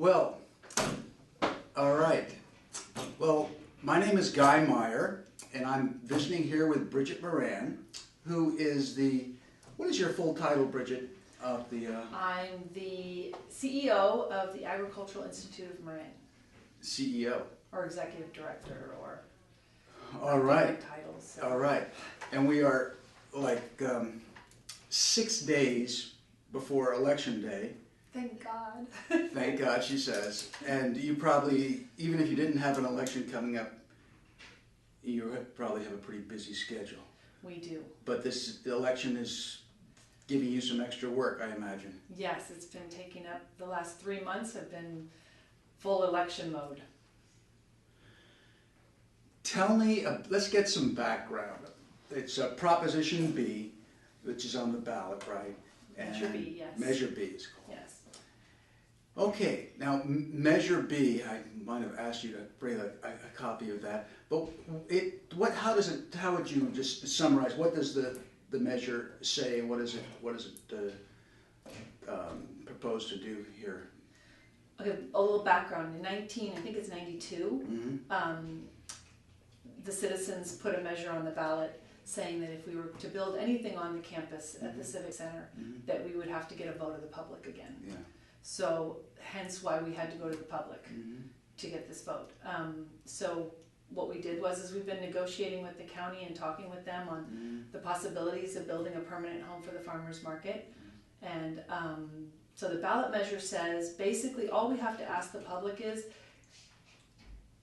Well, all right. Well, my name is Guy Meyer, and I'm visiting here with Brigitte Moran, who is the, what is your full title, Brigitte, of the... I'm the CEO of the Agricultural Institute of Marin. CEO. Or Executive Director, or... All right. Titles, so. All right. And we are like 6 days before Election Day. Thank God. Thank God, she says. And you probably, even if you didn't have an election coming up, you probably have a pretty busy schedule. We do. But this election is giving you some extra work, I imagine. Yes, it's been taking up, the last 3 months have been full election mode. Tell me, let's get some background. It's Proposition B, which is on the ballot, right? And Measure B, yes. Measure B is called. Yes. Okay, now Measure B, I might have asked you to bring a copy of that, but how would you just summarize, what does the measure say, and what is it proposed to do here? Okay, a little background. In I think it's 92, the citizens put a measure on the ballot saying that if we were to build anything on the campus at the Civic Center, that we would have to get a vote of the public again. Yeah. So hence why we had to go to the public to get this vote. So what we did was we've been negotiating with the county and talking with them on the possibilities of building a permanent home for the farmers market. And so the ballot measure says basically all we have to ask the public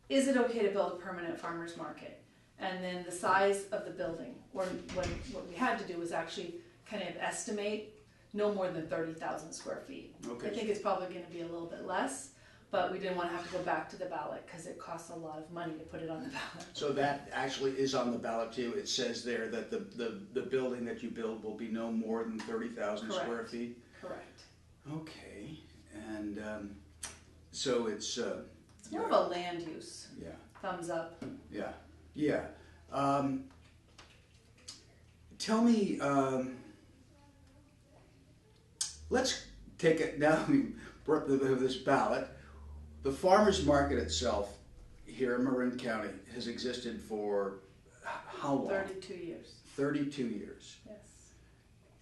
is it okay to build a permanent farmers market? And then the size of the building, or what we had to do was actually kind of estimate no more than 30,000 square feet. Okay. I think it's probably going to be a little bit less, but we didn't want to have to go back to the ballot because it costs a lot of money to put it on the ballot. So that actually is on the ballot too. It says there that the building that you build will be no more than 30,000 square feet? Correct. Okay, and so it's more of a land use. Yeah. Thumbs up. Yeah. Yeah. Tell me, let's take it now. We brought this ballot. The farmers market itself here in Marin County has existed for how long? 32 years. 32 years. Yes.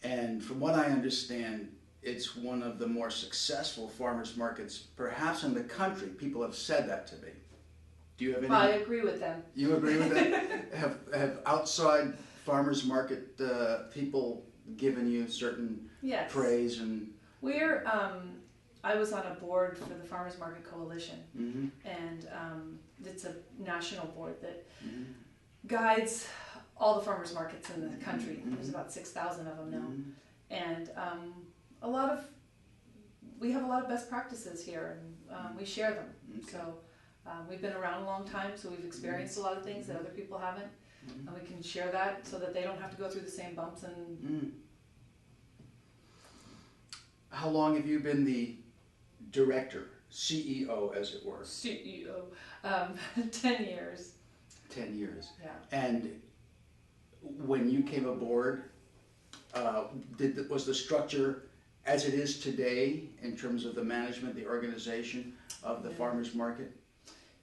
And from what I understand, it's one of the more successful farmers markets perhaps in the country. People have said that to me. Do you have any? I agree with them. You agree with that? have outside farmers market people given you certain praise? And we're I was on a board for the Farmers Market Coalition, and it's a national board that guides all the farmers markets in the country. There's about 6,000 of them now, and we have a lot of best practices here, and we share them. Okay. So. We've been around a long time, so we've experienced a lot of things that other people haven't, and we can share that so that they don't have to go through the same bumps. And How long have you been the director, CEO, as it were? CEO, 10 years. 10 years. Yeah. And when you came aboard, was the structure as it is today in terms of the management, the organization of the farmers market?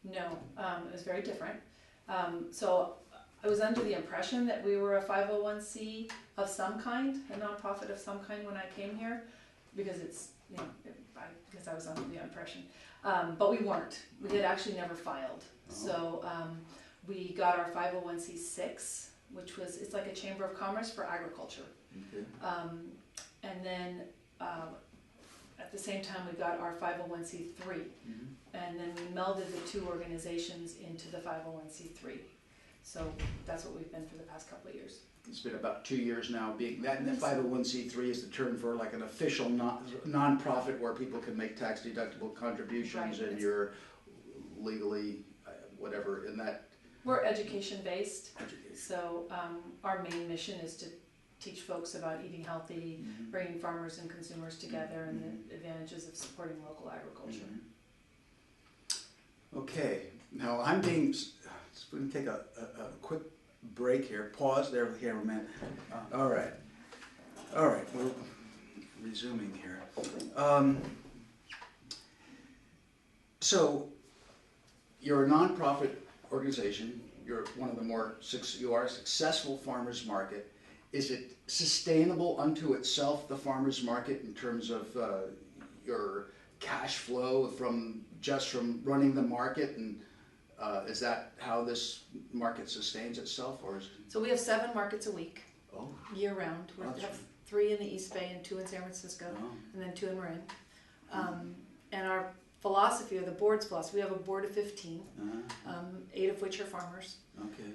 No, it was very different. So I was under the impression that we were a 501c of some kind, a nonprofit of some kind when I came here, because because I was under the impression. But we weren't. We had actually never filed. Oh. So we got our 501c6, it's like a chamber of commerce for agriculture. Okay. And then at the same time we got our 501c3. And then we melded the two organizations into the 501c3. So that's what we've been for the past couple of years. It's been about 2 years now being that, and the 501c3 is the term for like an official non-profit where people can make tax deductible contributions, and you're legally whatever in that. We're education based. So our main mission is to teach folks about eating healthy, bringing farmers and consumers together, and the advantages of supporting local agriculture. Okay, now I'm being, we're going to take a quick break here. Pause there, cameraman. All right, we're resuming here. So, you're a nonprofit organization. You're one of the you are a successful farmers market. Is it sustainable unto itself, the farmers market, in terms of your cash flow from running the market, and is that how this market sustains itself, or is? So we have 7 markets a week, Oh, year round. We that's have right. 3 in the East Bay and 2 in San Francisco, Oh. and then 2 in Marin. And our philosophy, or the board's philosophy, we have a board of 15, 8 of which are farmers. Okay.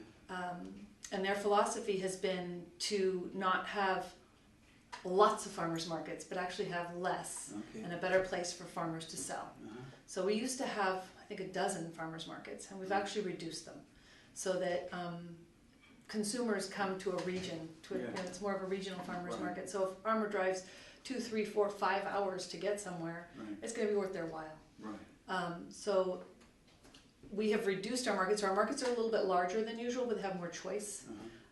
And their philosophy has been to not have lots of farmers markets, but actually have less, Okay. and a better place for farmers to sell. So we used to have, I think, a dozen farmers markets, and we've actually reduced them so that consumers come to a region. It's more of a regional farmers Right. market. So if a farmer drives 2, 3, 4, 5 hours to get somewhere, Right. it's going to be worth their while. Right. So we have reduced our markets. So our markets are a little bit larger than usual, but they have more choice.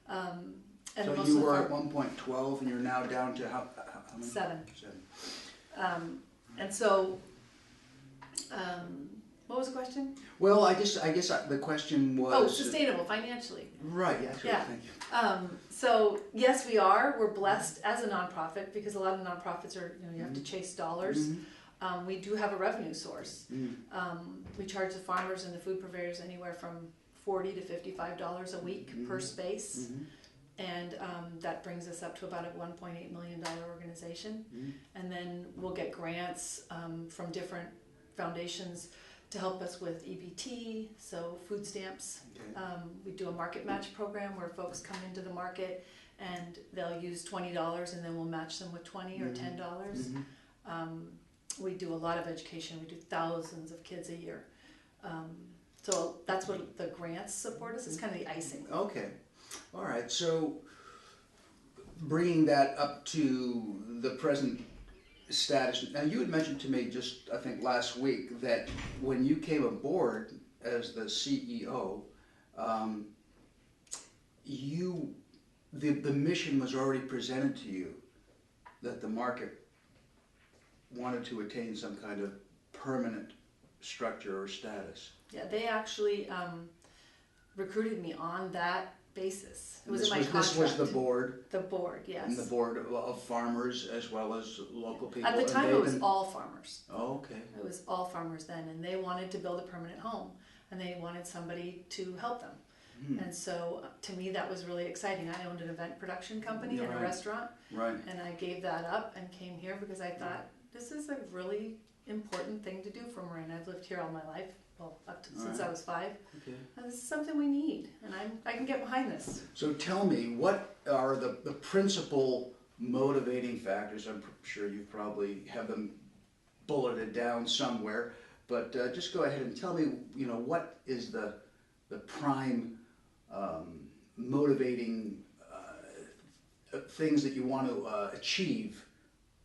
And So most you of the were at one point 12, and you're now down to how many? 7. 7. And so, what was the question? Well, I guess the question was. Oh, sustainable financially. Right. Yeah. Sure, Yeah. Thank you. So yes, we are. We're blessed as a nonprofit because a lot of nonprofits are, you have to chase dollars. We do have a revenue source. We charge the farmers and the food purveyors anywhere from $40 to $55 a week per space. And that brings us up to about a $1.8 million organization. And then we'll get grants from different foundations to help us with EBT, so food stamps. Okay. We do a market match program where folks come into the market and they'll use $20 and then we'll match them with $20 or $10. We do a lot of education. We do thousands of kids a year. So that's what the grants support us. It's kind of the icing. Okay. All right. So bringing that up to the present status. Now, you had mentioned to me just, I think, last week that when you came aboard as the CEO, the mission was already presented to you, that the market wanted to attain some kind of permanent structure or status. Yeah, they actually recruited me on that basis. It was in my contract. This was the board? The board, yes. And the board of farmers as well as local people? At the time, it was all farmers. Oh, okay. It was all farmers then, and they wanted to build a permanent home, and they wanted somebody to help them. And so, to me, that was really exciting. I owned an event production company and a restaurant, and I gave that up and came here because I thought, this is a really important thing to do for Marin. I've lived here all my life, well, since I was 5. Okay. And this is something we need, and I can get behind this. So tell me, what are the principal motivating factors? I'm sure you probably have them bulleted down somewhere, but just go ahead and tell me, what is the prime motivating things that you want to achieve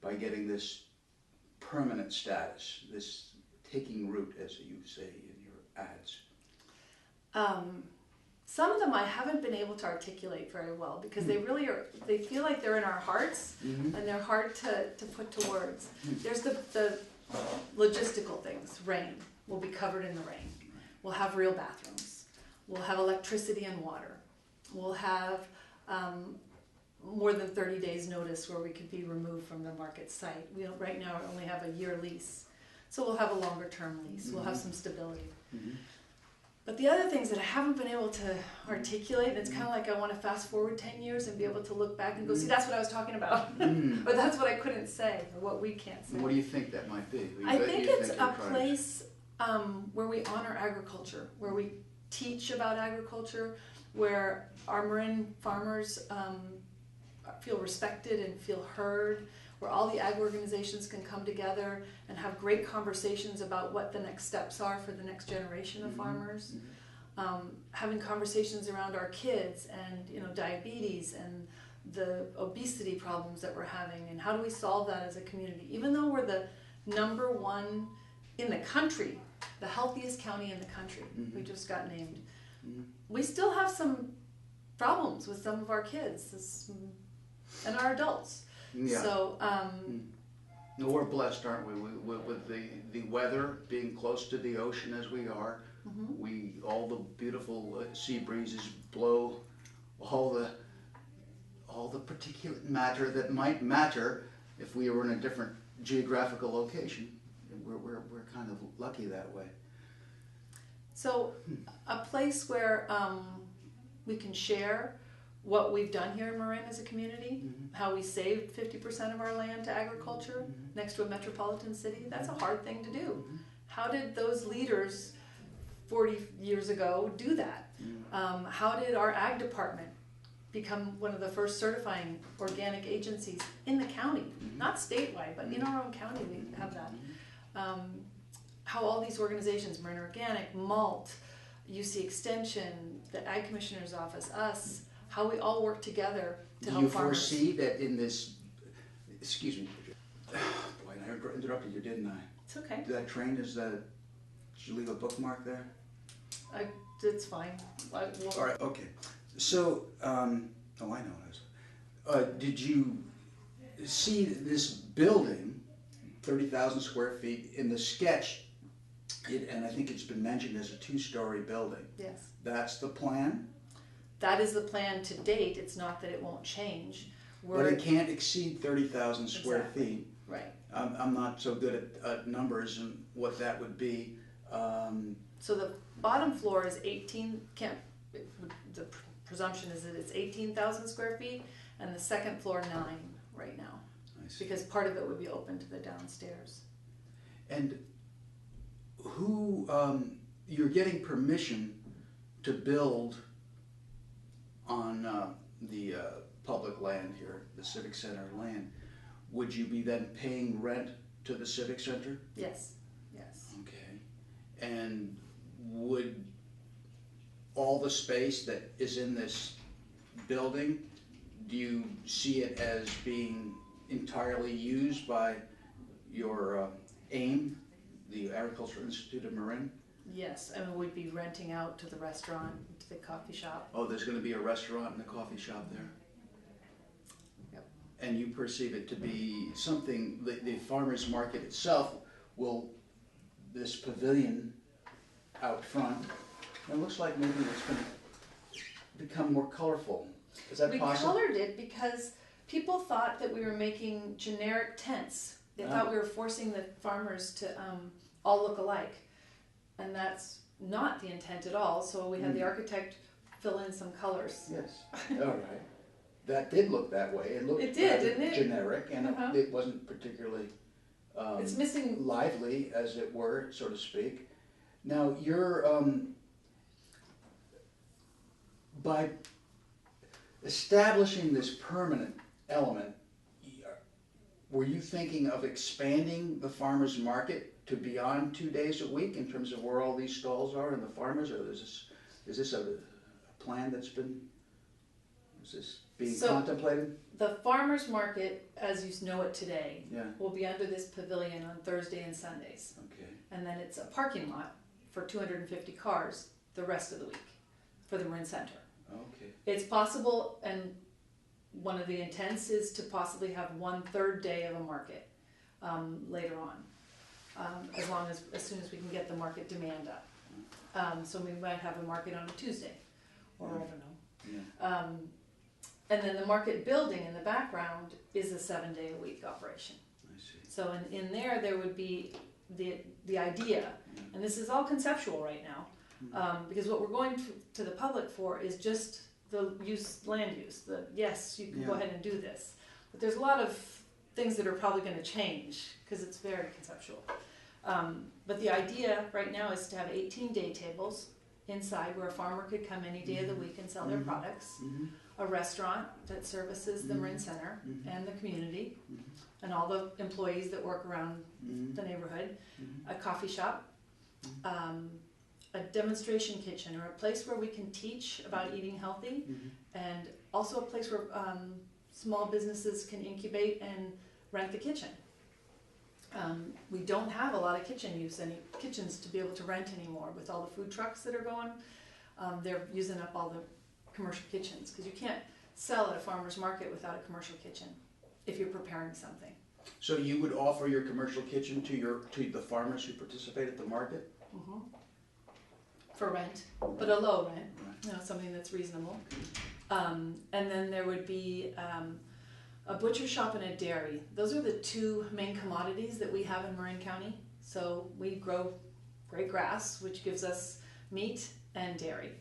by getting this permanent status, this taking root, as you say in your ads? Some of them I haven't been able to articulate very well because they really are, they feel like they're in our hearts and they're hard to put to words. There's the logistical things. Rain. We'll be covered in the rain. We'll have real bathrooms. We'll have electricity and water. We'll have more than 30 days notice where we could be removed from the market site. We don't, right now only have a year lease. So we'll have a longer term lease. We'll have some stability. But the other things that I haven't been able to articulate, it's kind of like I want to fast forward 10 years and be able to look back and go, see, that's what I was talking about. Or that's what I couldn't say, or what we can't say. What do you think that might be? I think it's a place where we honor agriculture, where we teach about agriculture, where our Marin farmers feel respected and feel heard, where all the ag organizations can come together and have great conversations about what the next steps are for the next generation of farmers. Having conversations around our kids and diabetes and the obesity problems that we're having, and how do we solve that as a community. Even though we're the #1 in the country, the healthiest county in the country, we just got named, we still have some problems with some of our kids and our adults. Yeah. So No, we're blessed, aren't we? With the weather being close to the ocean as we are, all the beautiful sea breezes blow all the particulate matter that might matter if we were in a different geographical location. We're kind of lucky that way. So a place where we can share what we've done here in Marin as a community, how we saved 50% of our land to agriculture next to a metropolitan city, that's a hard thing to do. How did those leaders 40 years ago do that? How did our ag department become one of the first certifying organic agencies in the county? Not statewide, but in our own county we have that. How all these organizations, Marin Organic, Malt, UC Extension, the Ag Commissioner's Office, us, how we all work together to help farmers. Do you foresee that in this, excuse me, boy, I interrupted you, didn't I? It's okay. That train, did you leave a bookmark there? It's fine. All right, okay. So, oh, I know. Did you see this building, 30,000 square feet, in the sketch, and I think it's been mentioned as a 2-story building. Yes. That's the plan? That is the plan to date. It's not that it won't change. But it can't exceed 30,000 square feet. Right. I'm not so good at numbers and what that would be. So the bottom floor is 18, the presumption is that it's 18,000 square feet, and the second floor 9 right now. Because part of it would be open to the downstairs. And who, you're getting permission to build on the public land here, the Civic Center land. Would you be then paying rent to the Civic Center? Yes, yes. Okay. And would all the space that is in this building, do you see it as being entirely used by your AIM, the Agricultural Institute of Marin? Yes, and we'd be renting out to the restaurant, to the coffee shop. Oh, there's going to be a restaurant and a coffee shop there? Yep. And you perceive it to be something, the farmer's market itself this pavilion out front, it looks like maybe it's going to become more colorful. Is that possible? We colored it because people thought that we were making generic tents. They thought we were forcing the farmers to all look alike. And that's not the intent at all. So we had the architect fill in some colors. Yes. All right. That did look that way. It looked didn't it? Generic, and it wasn't particularly it's missing lively, as it were, so to speak. Now, you're by establishing this permanent element, were you thinking of expanding the farmer's market to beyond 2 days a week in terms of where all these stalls are and the farmers, or is this a plan that's been, is this being contemplated? The farmer's market, as you know it today, Yeah. will be under this pavilion on Thursday and Sundays. Okay. And then it's a parking lot for 250 cars the rest of the week for the Marin Center. Okay. It's possible, and one of the intents is to possibly have 1/3 day of a market later on, as soon as we can get the market demand up. So we might have a market on a Tuesday, or I don't know. Yeah. And then the market building in the background is a 7-day-a-week operation. I see. So in there would be the idea, and this is all conceptual right now, because what we're going to the public for is just the land use. Yes, you can go ahead and do this, but there's a lot of things that are probably going to change because it's very conceptual. But the idea right now is to have 18 day tables inside where a farmer could come any day of the week and sell their products. A restaurant that services the Marin Center and the community and all the employees that work around the neighborhood. A coffee shop, a demonstration kitchen, or a place where we can teach about eating healthy, and also a place where small businesses can incubate and rent the kitchen. We don't have a lot of kitchens to be able to rent anymore with all the food trucks that are going. They're using up all the commercial kitchens because you can't sell at a farmer's market without a commercial kitchen if you're preparing something. So you would offer your commercial kitchen to the farmers who participate at the market? Mhm. For rent, but a low rent, you know, something that's reasonable. And then there would be a butcher shop and a dairy. Those are the two main commodities that we have in Marin County. So we grow great grass, which gives us meat and dairy.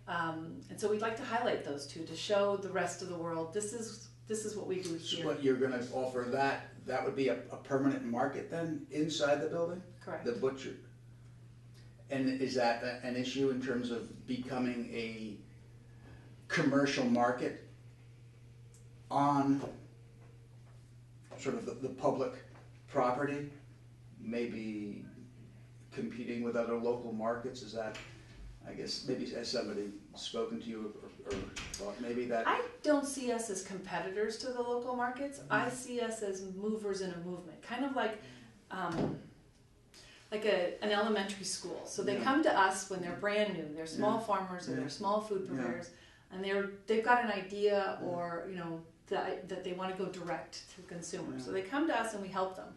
And so we'd like to highlight those two to show the rest of the world, this is what we do here. So what you're gonna offer that would be a permanent market then, inside the building? Correct. The butcher. And is that an issue in terms of becoming a commercial market on sort of the public property? Maybe competing with other local markets? Is that, I guess, maybe has somebody spoken to you or thought maybe that? I don't see us as competitors to the local markets. I see us as movers in a movement, kind of like an elementary school. So they come to us when they're brand new. They're small farmers or they're small food purveyors, and they've got an idea or you know that they want to go direct to consumers. So they come to us and we help them.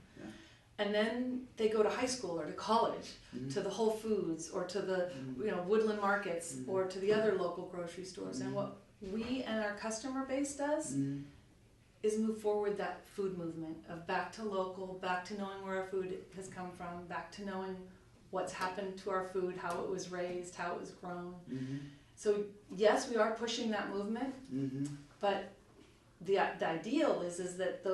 And then they go to high school or to college, to the Whole Foods or to the Woodland markets or to the other local grocery stores. And what we and our customer base does is move forward that food movement of back to local, back to knowing where our food has come from, back to knowing what's happened to our food, how it was raised, how it was grown. So yes, we are pushing that movement, but the ideal is that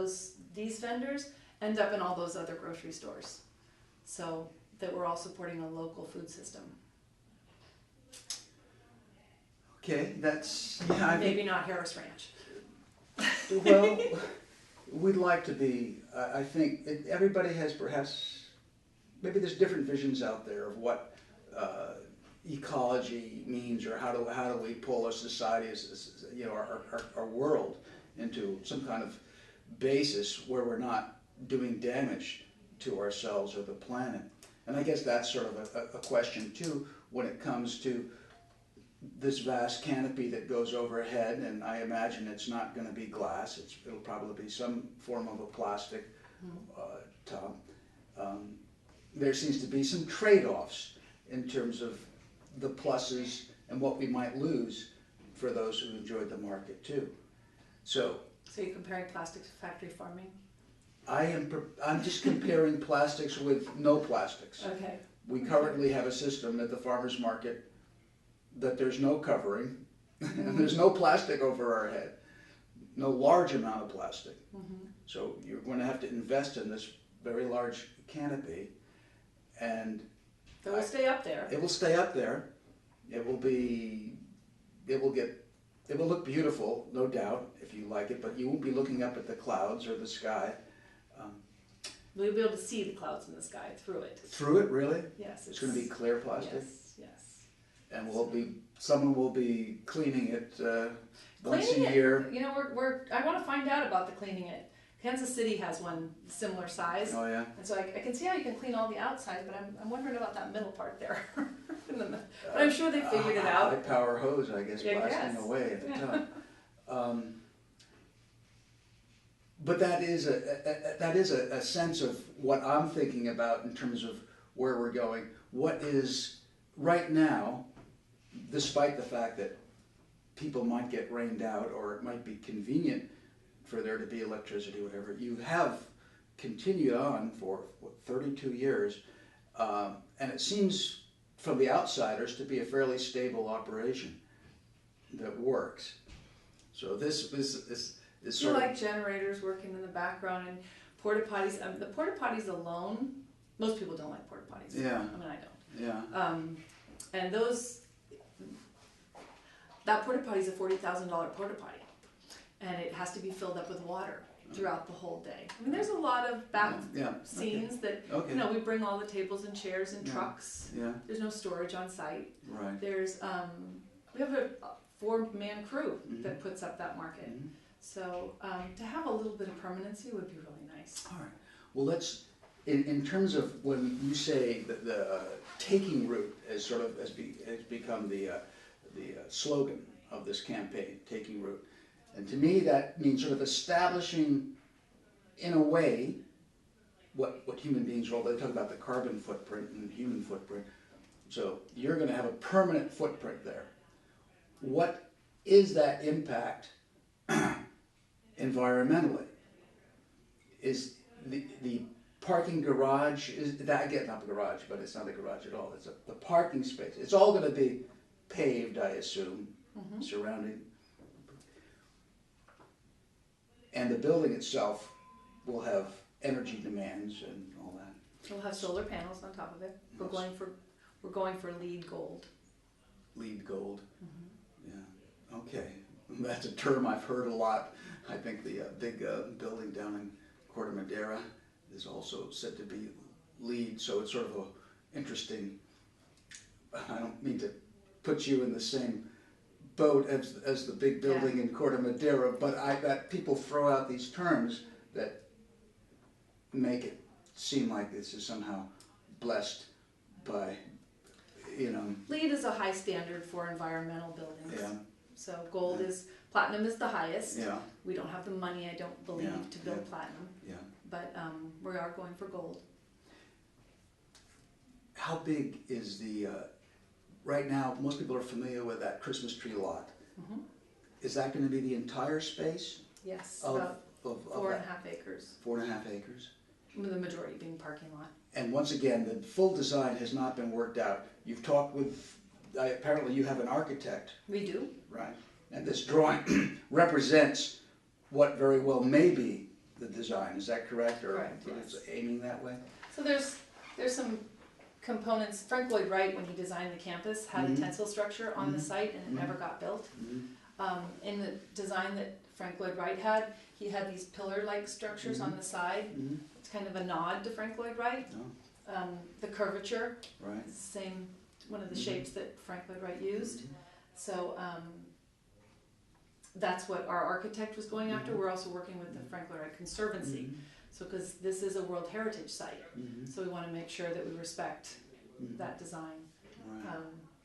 these vendors end up in all those other grocery stores, so that we're all supporting a local food system. Okay, that's maybe not Harris Ranch. Well, we'd like to be. I think everybody has perhaps maybe there's different visions out there of what ecology means, or how do we pull a society, as our world into some kind of basis where we're not doing damage to ourselves or the planet. And I guess that's sort of a question too when it comes to this vast canopy that goes overhead, and I imagine it's not going to be glass, it'll probably be some form of a plastic top. There seems to be some trade-offs in terms of the pluses and what we might lose for those who enjoyed the market too. So you're comparing plastics to factory farming? I'm just comparing plastics with no plastics. Okay. We currently have a system at the farmers market that there's no covering and there's no plastic over our head, no large amount of plastic. So you're going to have to invest in this very large canopy, and it will stay up there. It will stay up there. It will look beautiful, no doubt, if you like it, but you won't be looking up at the clouds or the sky. We'll be able to see the clouds in the sky through it. Through it, really? Yes. It's going to be clear plastic? Yes. And someone will be cleaning it once a year. You know, I want to find out about the cleaning it. Kansas City has one similar size. Oh yeah. And so I can see how you can clean all the outside, but I'm wondering about that middle part there. But I'm sure they figured it out. High power hose, I guess, blasting away at the top. But that is a sense of what I'm thinking about in terms of where we're going. What is right now, despite the fact that people might get rained out or it might be convenient for there to be electricity, whatever, you have continued on for 32 years, and it seems from the outsiders to be a fairly stable operation that works. So this is you like generators working in the background and porta potties. The porta potties alone, most people don't like porta potties. Yeah. I mean, I don't. Yeah. And that porta potty is a $40,000 porta potty, and it has to be filled up with water throughout the whole day. I mean, there's a lot of back scenes that we bring all the tables and chairs in trucks. Yeah. There's no storage on site. Right. There's we have a 4-man crew that puts up that market. So to have a little bit of permanency would be really nice. All right. Well, let's, in terms of when you say that the taking root has become the slogan of this campaign, taking root. And to me that means sort of establishing, in a way, what human beings roll. They talk about the carbon footprint and human footprint. So you're going to have a permanent footprint there. What is that impact environmentally? Is the parking garage, is that, again, not the garage, but it's not a garage at all. It's the parking space. It's all going to be paved, I assume, surrounding. And the building itself will have energy demands and all that. We'll have solar panels on top of it. We're going for LEED Gold. LEED Gold. Yeah. Okay. That's a term I've heard a lot. I think the big building down in Corte Madera is also said to be LEED, so it's sort of a interesting. I don't mean to put you in the same boat as the big building in Corte Madera, but that people throw out these terms that make it seem like this is somehow blessed by, you know. LEED is a high standard for environmental buildings. Yeah. So gold is, platinum is the highest. Yeah. We don't have the money, I don't believe, to build platinum. Yeah. But we are going for gold. How big is the, right now, most people are familiar with that Christmas tree lot. Is that going to be the entire space? Yes, of, about of 4.5 acres. 4.5 acres. With the majority being parking lot. And once again, the full design has not been worked out. You've talked with, apparently you have an architect. We do. Right. And this drawing represents what very well may be the design. Is that correct? Or correct, yes. It's aiming that way? So there's some components. Frank Lloyd Wright, when he designed the campus, had a tensile structure on the site and it never got built. In the design that Frank Lloyd Wright had, he had these pillar-like structures on the side. It's kind of a nod to Frank Lloyd Wright. The curvature, right. is the same, one of the shapes that Frank Lloyd Wright used. So that's what our architect was going after. We're also working with the Frank Lloyd Wright Conservancy. So because this is a World Heritage Site, so we want to make sure that we respect that design. Right.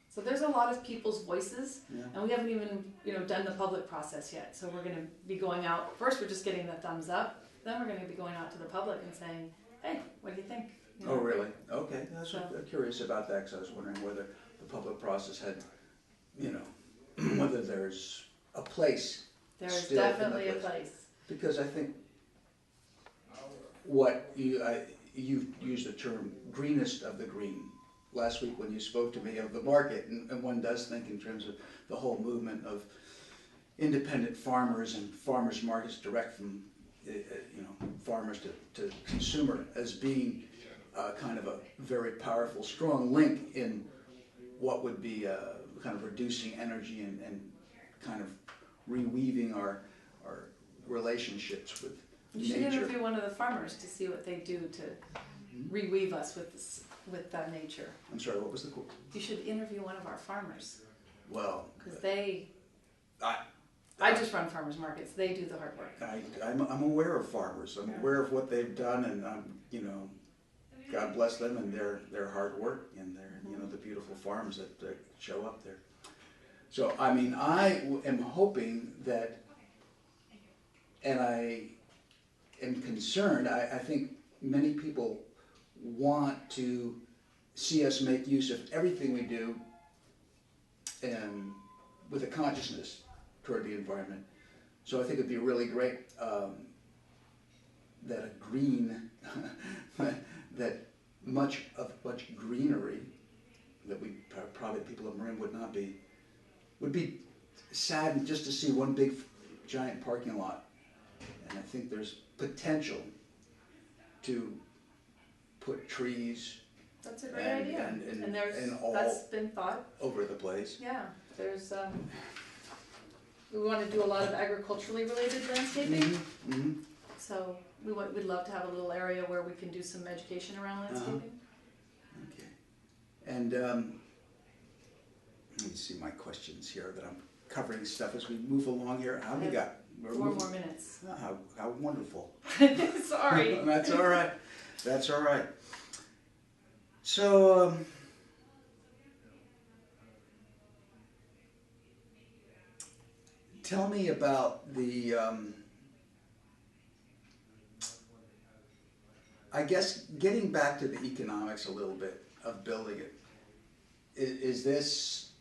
So there's a lot of people's voices, and we haven't even done the public process yet. So we're going to be going out. First, we're just getting the thumbs up. Then we're going to be going out to the public and saying, "Hey, what do you think?" Oh, really? Okay. I'm curious about that because I was wondering whether the public process had, whether there's a place. There's definitely a place. Because I think what you used the term greenest of the green last week when you spoke to me of the market, and one does think in terms of the whole movement of independent farmers and farmers markets direct from farmers to consumer as being kind of a very powerful, strong link in what would be kind of reducing energy and kind of reweaving our relationships with You should nature. interview one of the farmers to see what they do to reweave us with that nature. I'm sorry, what was the quote? You should interview one of our farmers. Well, because I just run farmers markets. They do the hard work. I'm aware of farmers. I'm aware of what they've done, and God bless them and their hard work and their the beautiful farms that show up there. So I mean, I am hoping that, and I am concerned. I think many people want to see us make use of everything we do, with a consciousness toward the environment. So I think it'd be really great that a green, that much greenery that we probably people of Marin would be saddened just to see one big giant parking lot. And I think there's potential to put trees. That's a great idea. And that's been thought over the place. Yeah, there's we want to do a lot of agriculturally related landscaping. So we'd love to have a little area where we can do some education around landscaping. Okay. And let me see my questions here that I'm covering stuff as we move along here. How we got? 4 more minutes. Oh, how wonderful. Sorry. That's all right. That's all right. So, tell me about the, I guess getting back to the economics a little bit of building it, is this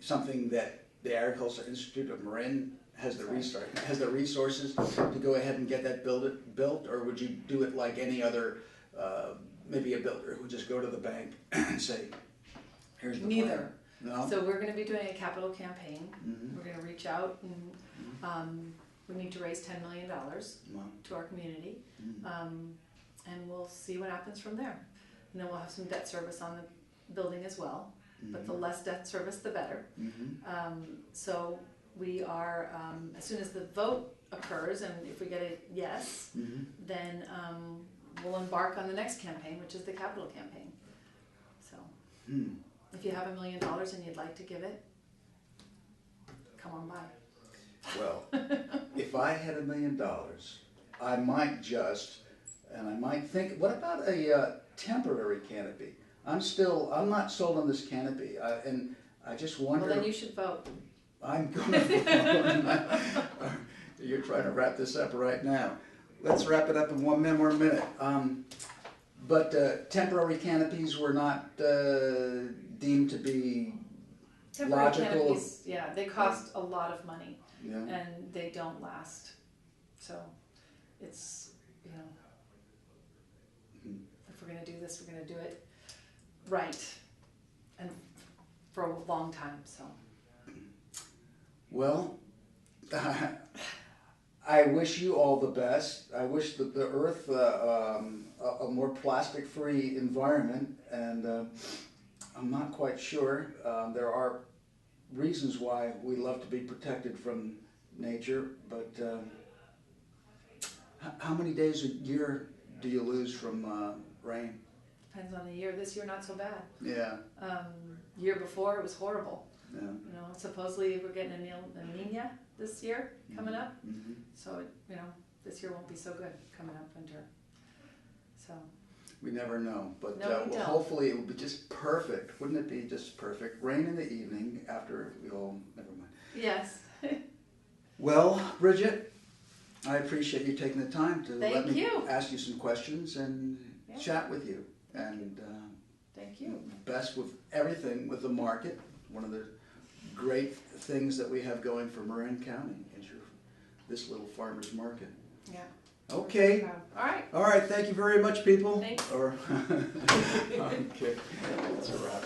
something that the Agricultural Institute of Marin has the resources to go ahead and get that built, or would you do it like any other, maybe a builder who would just go to the bank and say, here's the Neither. plan? No? So we're going to be doing a capital campaign. Mm-hmm. We're going to reach out and we need to raise $10 million to our community, and we'll see what happens from there. And then we'll have some debt service on the building as well, but the less debt service, the better. So we are, as soon as the vote occurs, and if we get a yes, then we'll embark on the next campaign, which is the capital campaign. So if you have $1 million and you'd like to give it, come on by. Well, if I had $1 million, I might think, what about a temporary canopy? I'm not sold on this canopy, and I just wonder. Well, then you should vote. I'm going to vote. You're trying to wrap this up right now. Let's wrap it up in one more minute. But temporary canopies were not deemed to be Temporary logical. canopies, yeah, they cost a lot of money. Yeah. And they don't last. So it's, if we're going to do this, we're going to do it right and for a long time. So. Well, I wish you all the best. I wish that the Earth a more plastic-free environment, and I'm not quite sure. There are reasons why we love to be protected from nature, but how many days a year do you lose from rain? Depends on the year. This year, not so bad. Yeah. Year before, it was horrible. Yeah. Supposedly we're getting a La Nina this year coming up, so this year won't be so good coming up winter. So. We never know, but No, we don't. hopefully it will be just perfect. Wouldn't it be just perfect? Rain in the evening after we all, never mind. Yes. Well, Brigitte, I appreciate you taking the time to let me ask you some questions and chat with you. And thank you. Best with everything with the market. One of the great things that we have going for Marin County is this little farmer's market. Yeah. Okay. All right. All right. Thank you very much, people. Thanks. Okay. That's a wrap.